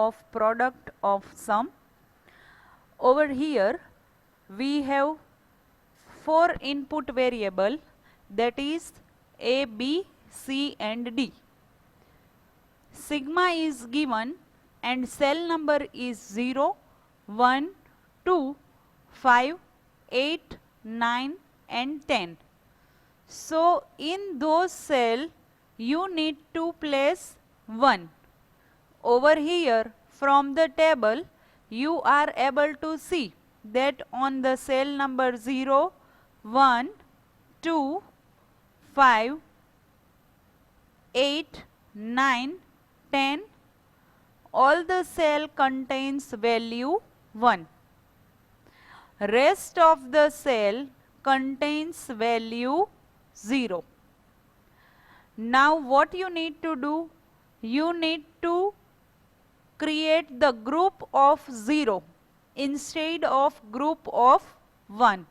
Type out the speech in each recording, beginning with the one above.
of product of sum. Over here we have 4 input variable, that is A, B, C and D. Sigma is given and cell number is 0, 1, 2, 5, 8, 9 and 10. So in those cell you need to place 1. Over here from the table you are able to see that on the cell number 0, 1, 2, 5, 8, 9, 10, all the cell contains value 1. Rest of the cell contains value 0. Now what you need to do? You need to create the group of 0 instead of group of 1,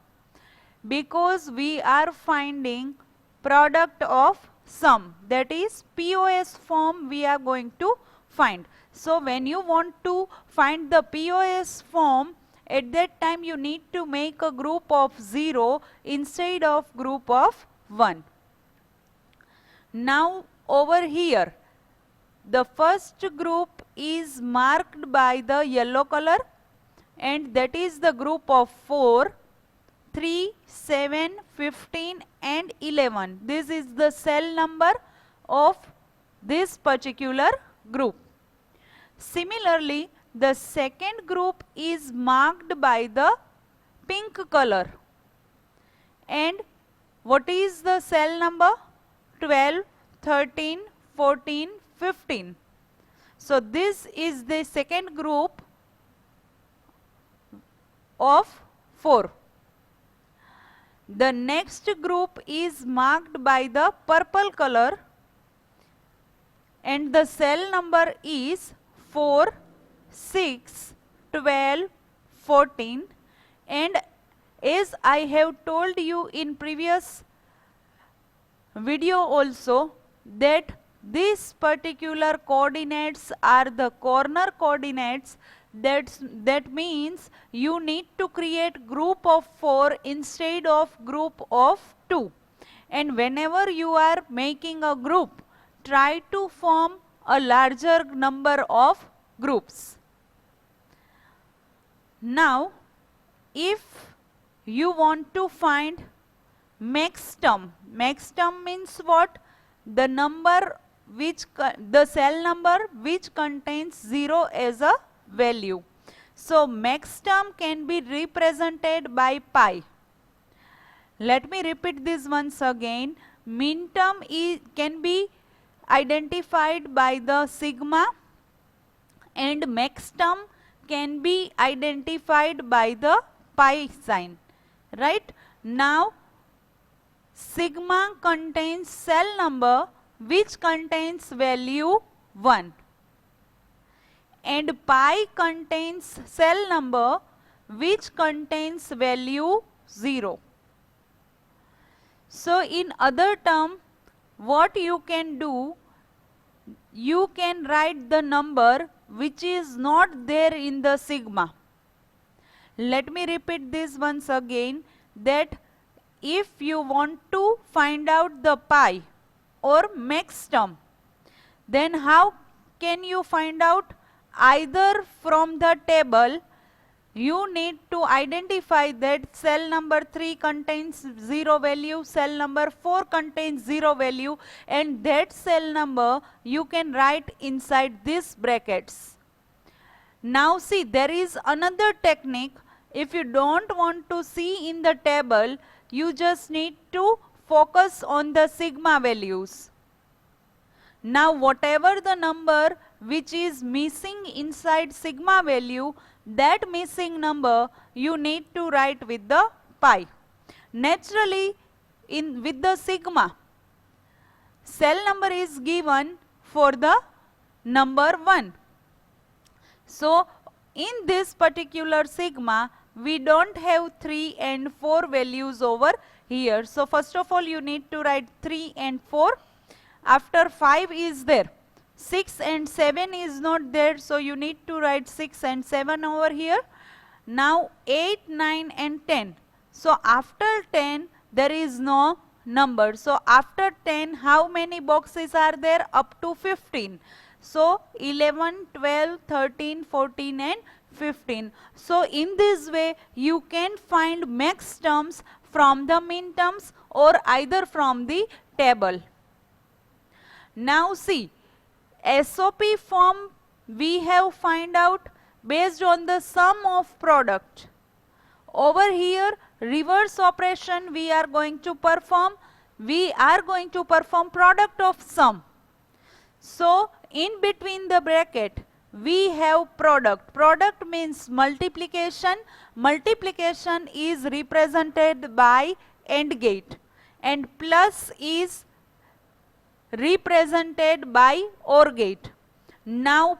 because we are finding product of sum, that is POS form we are going to find. So when you want to find the POS form, at that time you need to make a group of 0 instead of group of 1. Now over here the first group is marked by the yellow color, and that is the group of 4, 3, 7, 15 and 11. This is the cell number of this particular group. Similarly, the second group is marked by the pink color. And what is the cell number? 12, 13, 14, 15. So this is the second group of 4. The next group is marked by the purple color, and the cell number is 4, 6, 12, 14, and as I have told you in previous video also, that these particular coordinates are the corner coordinates. That means you need to create group of 4 instead of group of 2. And whenever you are making a group, try to form a larger number of groups. Now, if you want to find max term means what? The number which the cell number which contains 0 as a value. So max term can be represented by pi. Let me repeat this once again. Min term can be identified by the sigma, and max term can be identified by the pi sign. Right? Now sigma contains cell number which contains value 1, and pi contains cell number which contains value 0. So in other term, what you can do, you can write the number which is not there in the sigma. Let me repeat this once again, that if you want to find out the pi or max term, then how can you find out? Either from the table you need to identify that cell number 3 contains 0 value, cell number 4 contains 0 value, and that cell number you can write inside these brackets. Now see, there is another technique. If you don't want to see in the table, you just need to focus on the sigma values. Now whatever the number which is missing inside sigma value, that missing number you need to write with the pi. Naturally, with the sigma, cell number is given for the number 1. So in this particular sigma, we don't have 3 and 4 values over here. So first of all you need to write 3 and 4. After 5 is there. 6 and 7 is not there, so you need to write 6 and 7 over here. Now 8, 9 and 10. So after 10 there is no number. So after 10 how many boxes are there? Up to 15. So 11, 12, 13, 14 and 15. So in this way you can find max terms from the min terms or either from the table. Now see, SOP form we have find out based on the sum of product. Over here reverse operation we are going to perform. We are going to perform product of sum. So in between the bracket we have product. Product means multiplication. Multiplication is represented by AND gate and plus is represented by OR gate. Now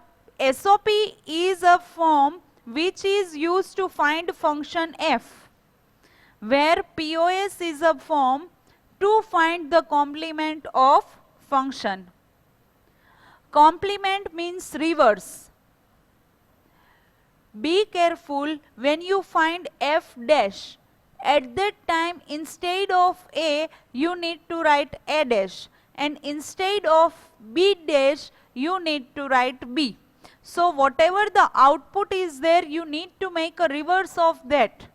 SOP is a form which is used to find function f, where POS is a form to find the complement of function. Complement means reverse. Be careful when you find f dash. At that time instead of a you need to write a dash, and instead of b dash you need to write b. So whatever the output is there you need to make a reverse of that,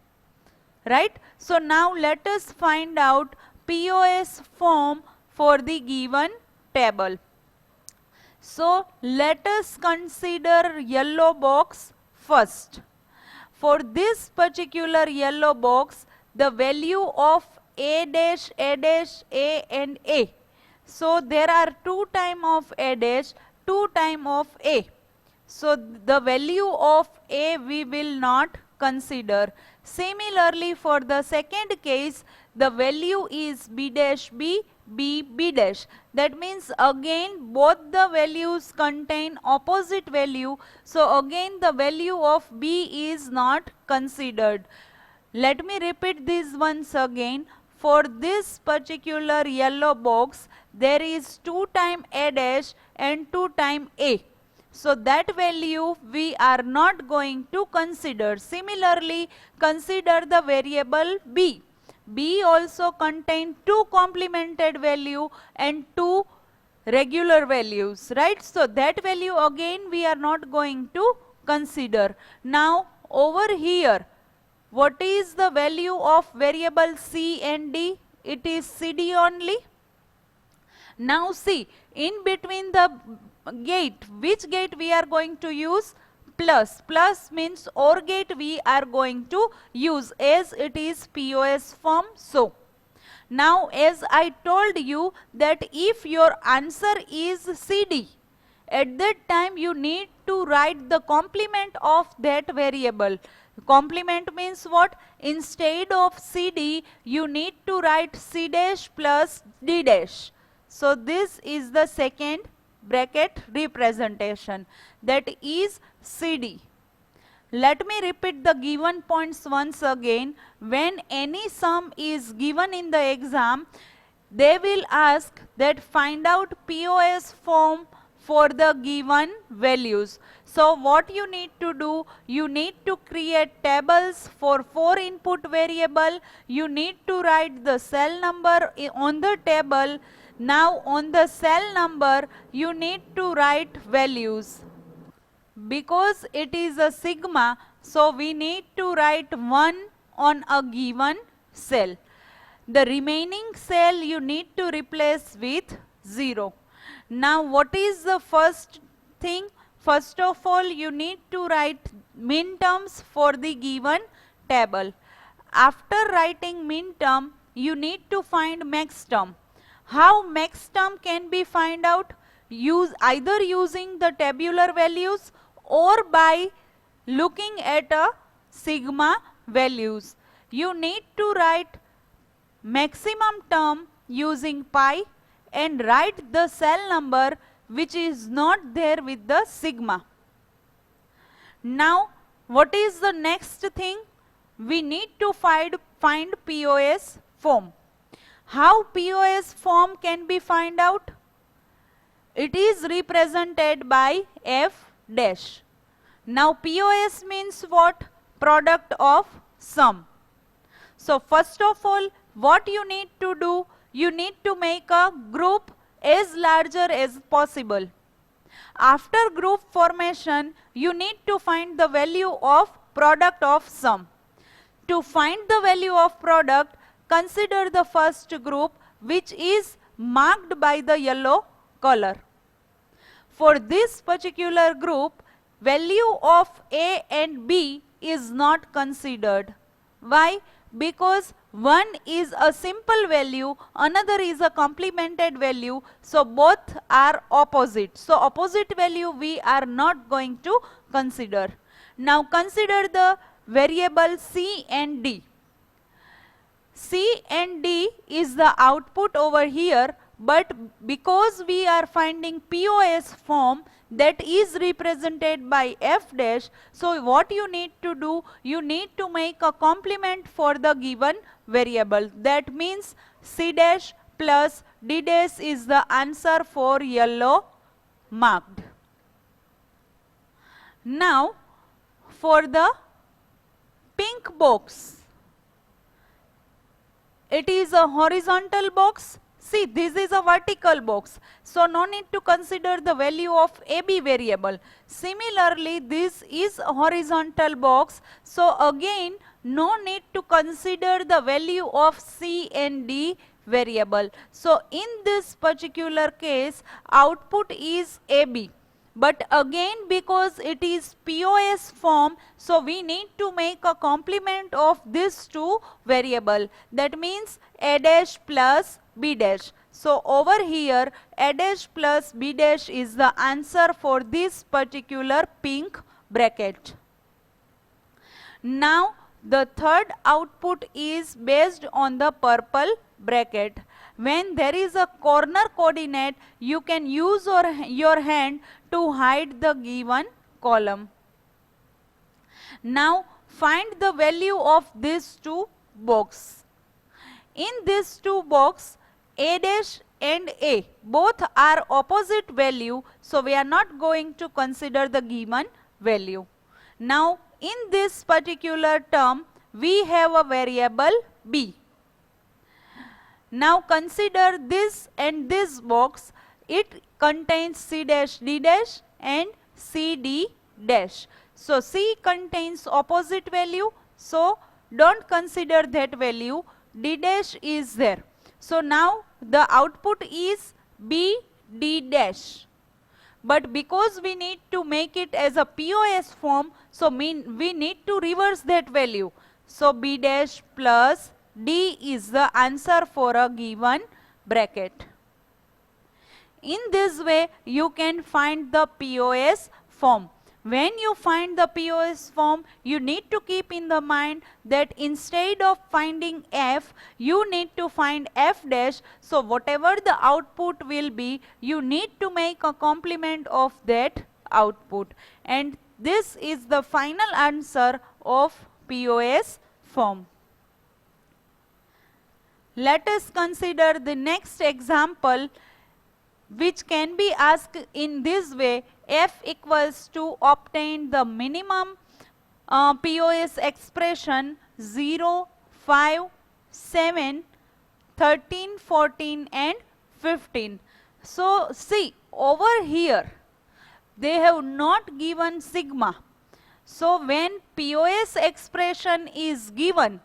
right? So now let us find out POS form for the given table. So let us consider yellow box first. For this particular yellow box the value of a dash, a dash, a and a. So there are 2 times of a dash, 2 times of a. So the value of a we will not consider. Similarly for the second case the value is b dash b, b, b dash. That means again both the values contain opposite value. So again the value of b is not considered. Let me repeat this once again. For this particular yellow box there is 2 times a dash and 2 times a. So that value we are not going to consider. Similarly consider the variable b. B also contain 2 complemented value and 2 regular values, right? So that value again we are not going to consider. Now over here what is the value of variable c and d? It is cd only. Now see, in between the gate, which gate we are going to use? Plus. Plus means OR gate we are going to use as it is POS form. So now as I told you that if your answer is CD, at that time you need to write the complement of that variable. Complement means what? Instead of CD you need to write C dash plus D dash. So this is the second bracket representation, that is CD. Let me repeat the given points once again. When any sum is given in the exam, they will ask that find out POS form for the given values. So what you need to do, you need to create tables for 4 input variable. You need to write the cell number on the table. Now on the cell number you need to write values. Because it is a sigma, so we need to write 1 on a given cell. The remaining cell you need to replace with 0. Now what is the first thing? First of all you need to write min terms for the given table. After writing min term you need to find max term. How max term can be find out? Either using the tabular values or by looking at a sigma values. You need to write maximum term using pi and write the cell number which is not there with the sigma. Now what is the next thing? We need to find POS form. How POS form can be find out? it is represented by F dash. Now POS means what? Product of sum. So first of all, what you need to do? You need to make a group as larger as possible. After group formation, you need to find the value of product of sum. To find the value of product, consider the first group, which is marked by the yellow color. For this particular group, value of A and B is not considered. Why? Because one is a simple value, another is a complemented value, so both are opposite. So opposite value we are not going to consider. Now consider the variable C and D. C and D is the output over here, but because we are finding POS form, that is represented by F dash, so what you need to do, you need to make a complement for the given variable. That means C dash plus D dash is the answer for yellow marked. Now for the pink box, it is a horizontal box. See, this is a vertical box, so no need to consider the value of AB variable. Similarly, this is a horizontal box, so again no need to consider the value of C and D variable. So in this particular case, output is AB. But again, because it is POS form, so we need to make a complement of these two variable. That means A dash plus B dash. So over here, A dash plus B dash is the answer for this particular pink bracket. Now the third output is based on the purple bracket. When there is a corner coordinate, you can use your hand to hide the given column. Now find the value of these two boxes. In these two boxes, A dash and A both are opposite value, so we are not going to consider the given value. Now in this particular term, we have a variable B. Now consider this and this box, it contains C dash D dash and C D dash. So C contains opposite value, so don't consider that value. D dash is there. So now the output is B D dash. But because we need to make it as a POS form, so we need to reverse that value. So B dash plus D is the answer for a given bracket. In this way, you can find the POS form. When you find the POS form, you need to keep in the mind that instead of finding F, you need to find F dash. So whatever the output will be, you need to make a complement of that output. And this is the final answer of POS form. Let us consider the next example, which can be asked in this way. F equals to obtain the minimum POS expression 0, 5, 7, 13, 14 and 15. So see, over here they have not given sigma. So when POS expression is given,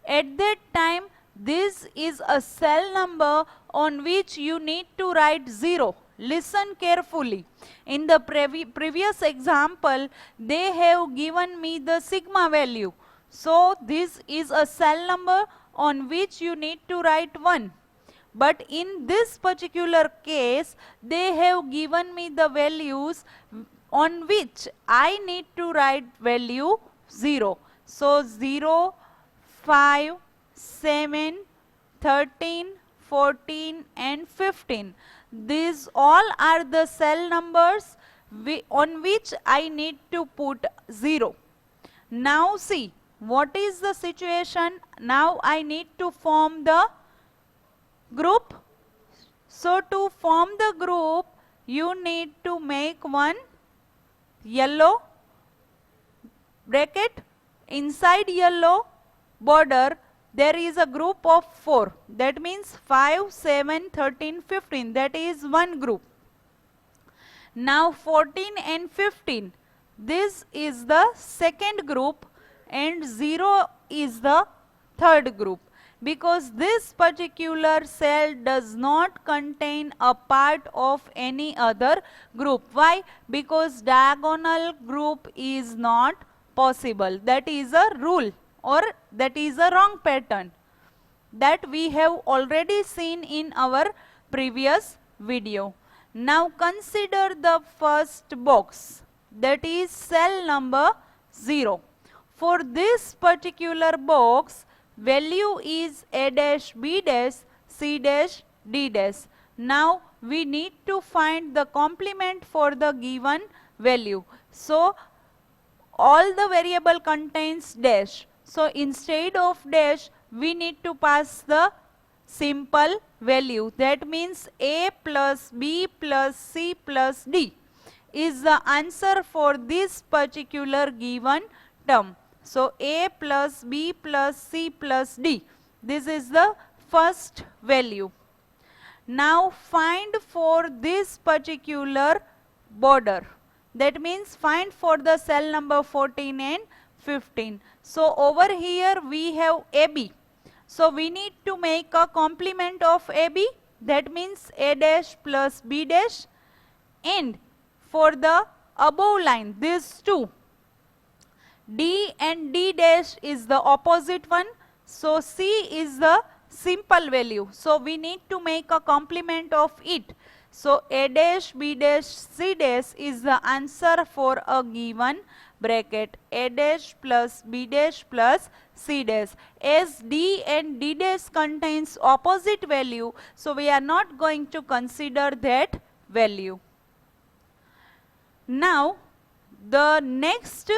at that time this is a cell number on which you need to write 0. Listen carefully. In the previous example, they have given me the sigma value. So this is a cell number on which you need to write 1. But in this particular case, they have given me the values on which I need to write value 0. So 0, 5, 7, 13, 14 and 15. These all are the cell numbers on which I need to put 0. Now see, what is the situation? Now I need to form the group. So to form the group, you need to make one yellow bracket. Inside yellow border there is a group of 4. That means 5, 7, 13, 15. That is one group. Now 14 and 15. This is the second group and 0 is the third group, because this particular cell does not contain a part of any other group. Why? Because diagonal group is not possible. That is a rule, or that is a wrong pattern that we have already seen in our previous video. Now consider the first box, that is cell number 0. For this particular box, value is A dash, B dash, C dash, D dash. Now we need to find the complement for the given value. So all the variable contains dash. So instead of dash, we need to pass the simple value. That means A plus B plus C plus D is the answer for this particular given term. So A plus B plus C plus D. This is the first value. Now find for this particular border. That means find for the cell number 14 and 15. So over here we have AB. So we need to make a complement of AB. That means A dash plus B dash. And for the above line, these two, D and D dash is the opposite one. So C is the simple value. So we need to make a complement of it. So A dash, B dash, C dash is the answer for a given bracket. A dash plus B dash plus C dash. As D and D dash contains opposite value, so we are not going to consider that value. Now the next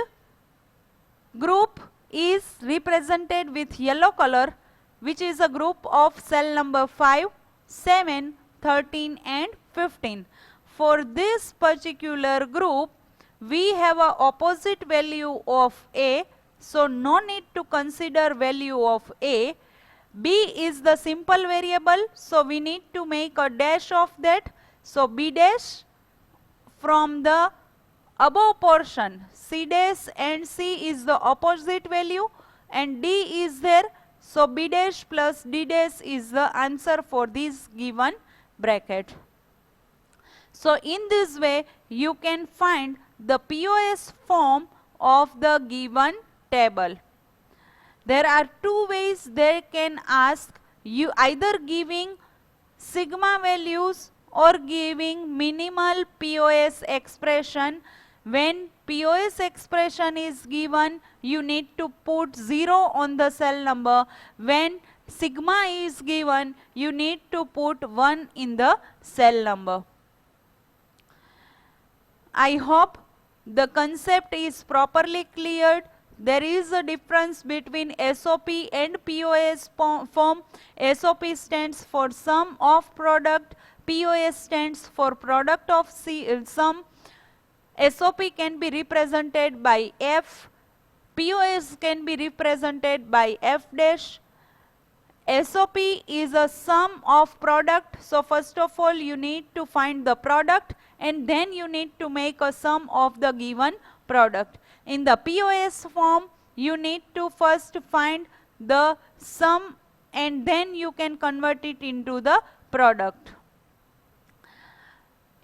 group is represented with yellow color, which is a group of cell number 5, 7, 13 and 15. For this particular group, we have a opposite value of A, so no need to consider value of A. B is the simple variable, so we need to make a dash of that. So B dash from the above portion, C dash and C is the opposite value and D is there. So B dash plus D dash is the answer for this given bracket. So in this way you can find the POS form of the given table. There are two ways they can ask you, either giving sigma values or giving minimal POS expression. When POS expression is given, you need to put 0 on the cell number. When sigma is given, you need to put 1 in the cell number. I hope the concept is properly cleared. There is a difference between SOP and POS form. SOP stands for sum of product. POS stands for product of sum. SOP can be represented by F. POS can be represented by F dash. SOP is a sum of product. So first of all you need to find the product and then you need to make a sum of the given product. In the POS form, you need to first find the sum and then you can convert it into the product.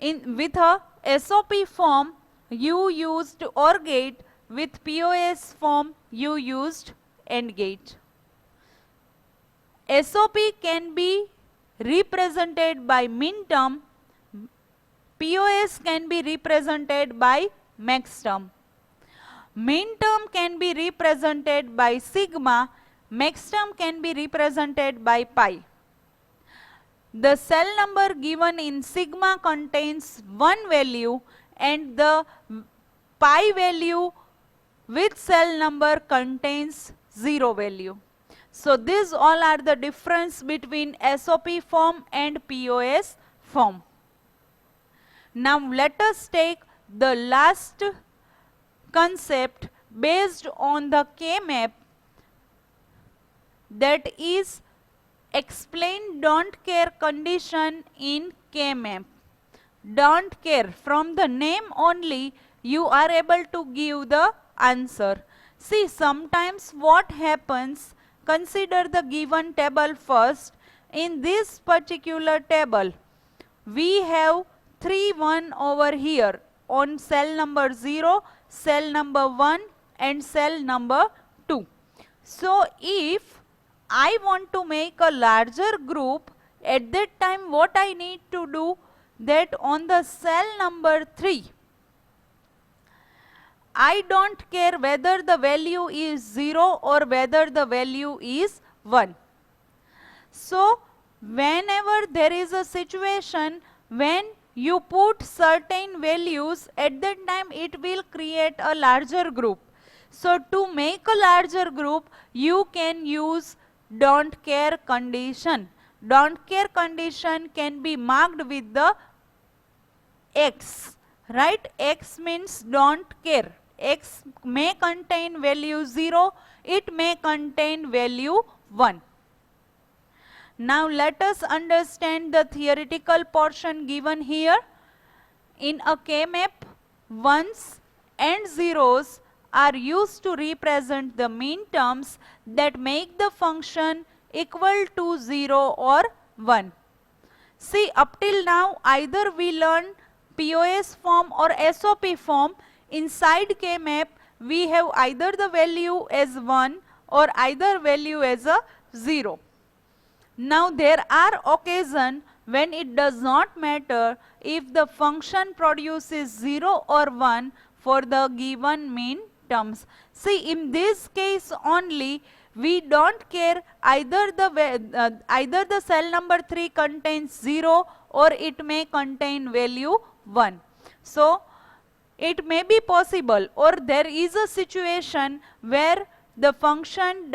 With a SOP form, you used OR gate. With POS form, you used AND gate. SOP can be represented by minterm. POS can be represented by maxterm. Minterm can be represented by sigma. Maxterm can be represented by pi. The cell number given in sigma contains one value and the pi value with cell number contains 0 value. So these all are the difference between SOP form and POS form. Now let us take the last concept based on the K-map, that is explain don't care condition in K-map. Don't care, from the name only you are able to give the answer. See, sometimes what happens, consider the given table first. In this particular table, we have 3 1 over here on cell number 0, cell number 1 and cell number 2. So if I want to make a larger group, at that time what I need to do, that on the cell number 3, I don't care whether the value is 0 or whether the value is 1. So whenever there is a situation when you put certain values, at that time it will create a larger group. So to make a larger group, you can use don't care condition. Don't care condition can be marked with the X, right? X means don't care. X may contain value 0, it may contain value 1. Now let us understand the theoretical portion given here. In a K-map, ones and zeros are used to represent the mean terms that make the function equal to 0 or 1. See, up till now either we learn POS form or SOP form. Inside K-map we have either the value as 1 or either value as a 0. Now there are occasions when it does not matter if the function produces 0 or 1 for the given mean terms. See, in this case only we don't care either the cell number 3 contains 0 or it may contain value 1. So it may be possible, or there is a situation where the function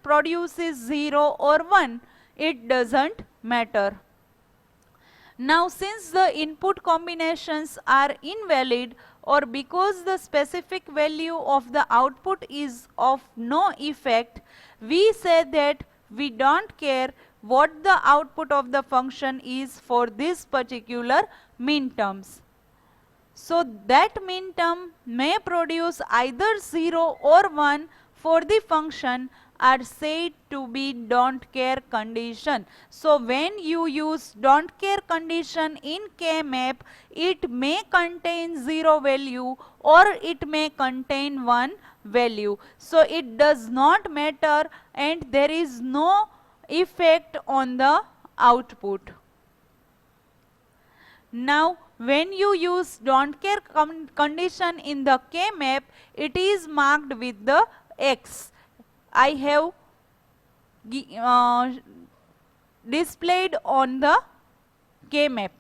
produces 0 or 1, it doesn't matter. Now since the input combinations are invalid, or because the specific value of the output is of no effect, we say that we don't care what the output of the function is for this particular mean terms. So that mean term may produce either 0 or 1 for the function are said to be don't care condition. So when you use don't care condition in K-map, it may contain 0 value or it may contain 1 value. So it does not matter and there is no effect on the output. Now when you use don't care condition in the K-map, it is marked with the X. I have displayed on the K-map,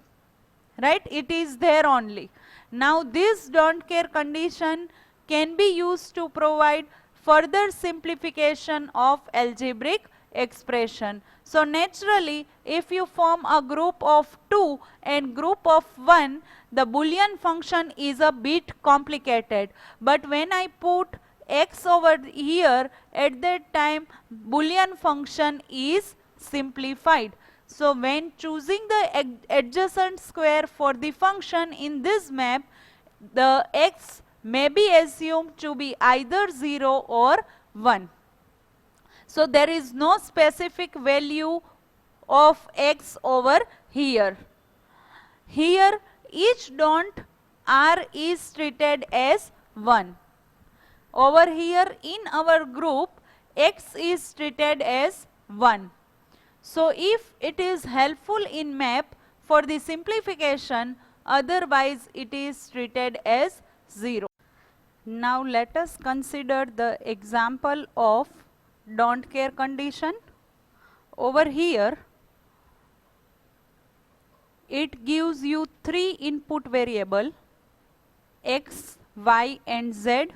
right? It is there only. Now this don't care condition can be used to provide further simplification of algebraic expression. So naturally, if you form a group of 2 and group of 1, the Boolean function is a bit complicated. But when I put X over here, at that time Boolean function is simplified. So when choosing the adjacent square for the function in this map, the X may be assumed to be either 0 or 1. So there is no specific value of X over here. Here each don't R is treated as 1. Over here in our group, X is treated as 1. So if it is helpful in map for the simplification, otherwise it is treated as 0. Now let us consider the example of don't care condition. Over here, it gives you 3 input variable X, Y and Z.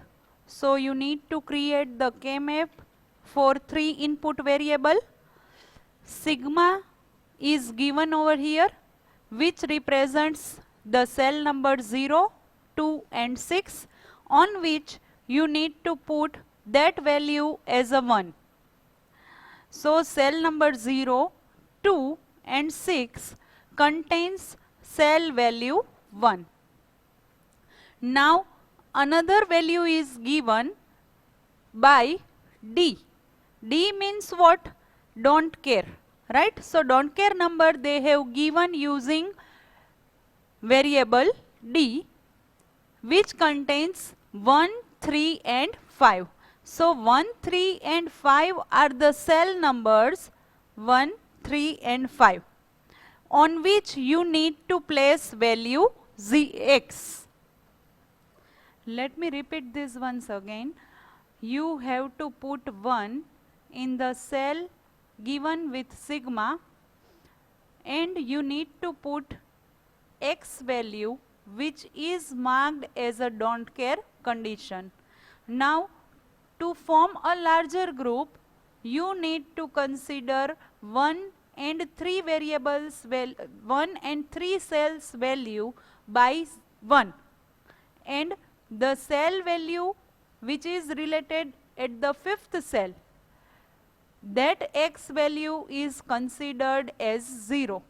So you need to create the K-map for 3 input variable. Sigma is given over here. which represents the cell number 0, 2 and 6, on which you need to put that value as a 1. So cell number 0, 2 and 6 contains cell value 1. Now another value is given by D. D means what? Don't care, right? So don't care number they have given using variable D, which contains 1, 3 and 5. So 1, 3 and 5 are the cell numbers 1, 3 and 5, on which you need to place value Zx. Let me repeat this once again. You have to put 1 in the cell given with sigma, and you need to put x value which is marked as a don't care condition. Now to form a larger group, you need to consider 1 and 3 variables, 1 and 3 cells value by 1, and the cell value which is related at the 5th cell, that x value is considered as 0.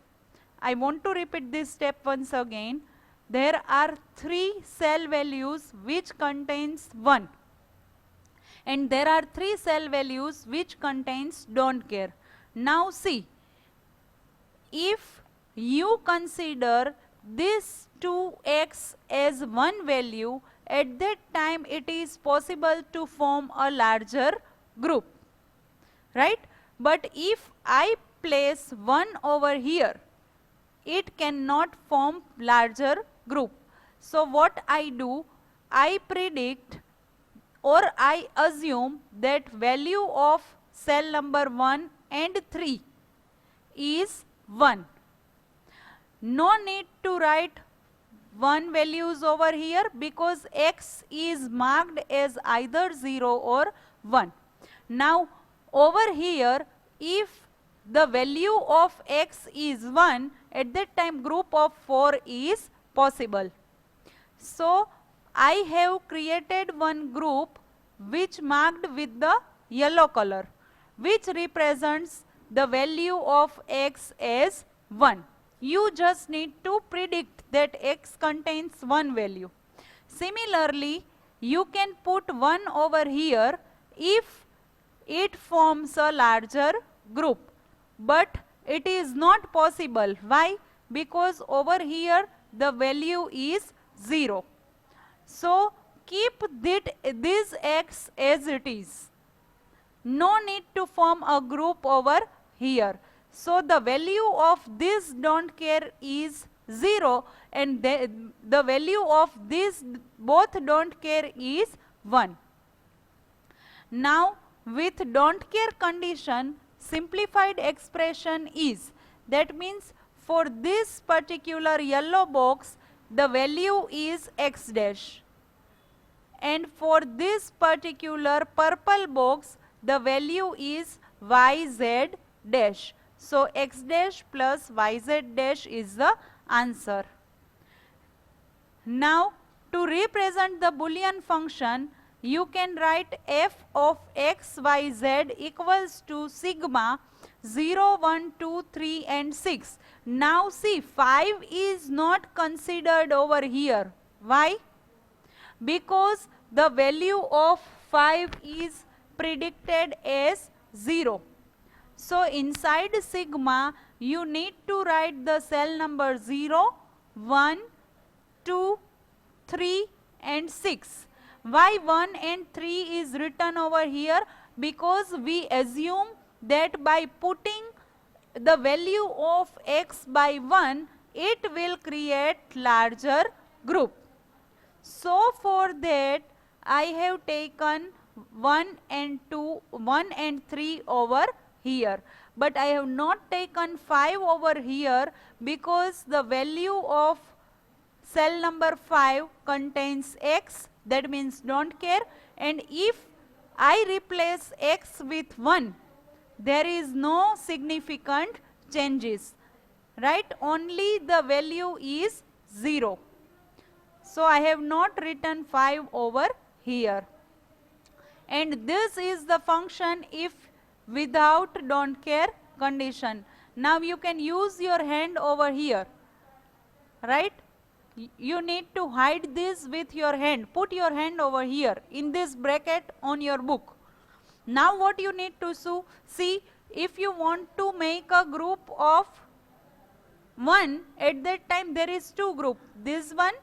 I want to repeat this step once again. There are 3 cell values which contains 1, and there are 3 cell values which contains don't care. Now see, if you consider this 2x as one value, at that time it is possible to form a larger group, right? But if I place 1 over here, it cannot form larger group. So what I do, I predict or I assume that value of cell number 1 and 3 is 1. No need to write 1 values over here because x is marked as either 0 or 1. Now over here, if the value of x is 1, at that time group of 4 is possible. So I have created one group which marked with the yellow color, which represents the value of x as 1. You just need to predict that x contains 1 value. Similarly, you can put 1 over here if it forms a larger group, but it is not possible. Why? Because over here the value is 0. So keep this x as it is. No need to form a group over here. So the value of this don't care is 0, and the value of this both don't care is 1. Now with don't care condition, simplified expression is, that means for this particular yellow box the value is x dash, and for this particular purple box the value is yz dash. So x dash plus yz dash is the answer. Now to represent the Boolean function, you can write f of x, y, z equals to sigma 0, 1, 2, 3 and 6. Now see, 5 is not considered over here. Why? Because the value of 5 is predicted as 0. So inside sigma, you need to write the cell number 0, 1, 2, 3 and 6. Why 1 and 3 is written over here? Because we assume that by putting the value of x by 1, it will create larger group. So for that, I have taken 1 and 2, 1 and 3 over here. But I have not taken 5 over here because the value of cell number 5 contains x, that means don't care, and if I replace x with 1, there is no significant changes. right? Only the value is 0. So I have not written 5 over here. And this is the function if without don't care condition. Now you can use your hand over here, right? You need to hide this with your hand. Put your hand over here in this bracket on your book. Now what you need to see, if you want to make a group of 1, at that time there is 2 group, this one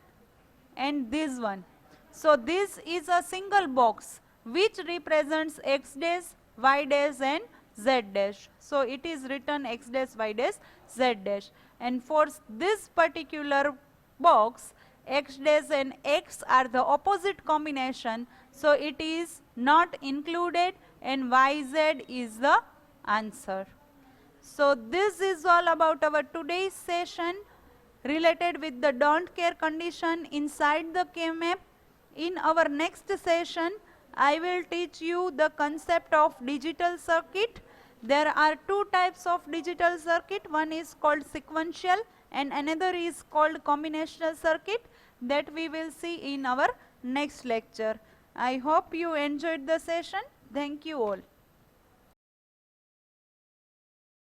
and this one. So this is a single box which represents x dash, y dash and z dash. So it is written x dash, y dash, z dash. And for this particular box, x dash and x are the opposite combination. So it is not included and yz is the answer. So this is all about our today's session related with the don't care condition inside the K-map. In our next session, I will teach you the concept of digital circuit. There are 2 types of digital circuit. One is called sequential and another is called combinational circuit, that we will see in our next lecture. I hope you enjoyed the session. Thank you all.